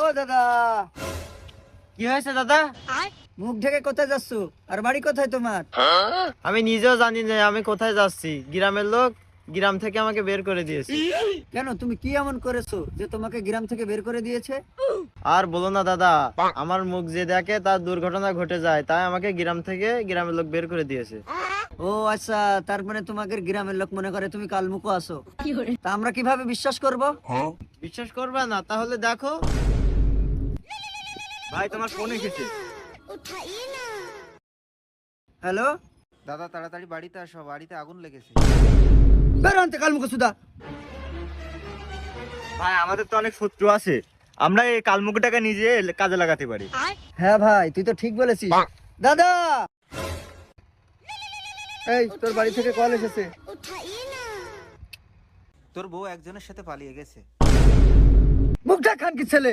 ও দাদা, কি হয়েছে দাদা? মুখ ঢেকে কোথায় যাচ্ছ? আর বাড়ি কোথায় তোমার? আমি নিজেও জানি না আমি কোথায় যাচ্ছি। গ্রামের লোক গ্রাম থেকে আমাকে বের করে দিয়েছে। কেন, তুমি কি এমন করেছো যে তোমাকে গ্রাম থেকে বের করে দিয়েছে? আর বলো না দাদা, আমার মুখ যে দেখে তার দুর্ঘটনা ঘটে যায়, তাই আমাকে গ্রাম থেকে গ্রামের লোক বের করে দিয়েছে। ও আচ্ছা, তার মানে তোমাকে গ্রামের লোক মনে করে তুমি কালমুখো আছো। তা আমরা কিভাবে বিশ্বাস করব? বিশ্বাস করবে না? তাহলে দেখো। ভাই, তোমার ফোন এসেছে। হ্যালো, দাদা তাড়াতাড়ি বাড়িতে আসো, বাড়িতে আগুন লেগেছে। বেরো আনতে কালমুখো সুদা। ভাই, আমাদের তো অনেক শত্রু আছে, আমরা এই কালমুখটাকে নিজে কাজে লাগাতে পারি। হ্যাঁ ভাই, তুই তো ঠিক বলেছিস। দাদা, এই তোর বাড়ি থেকে কল এসেছে। তোর বউ একজনের সাথে পালিয়ে গেছে। মুখ ঢাক খান কি ছেলে।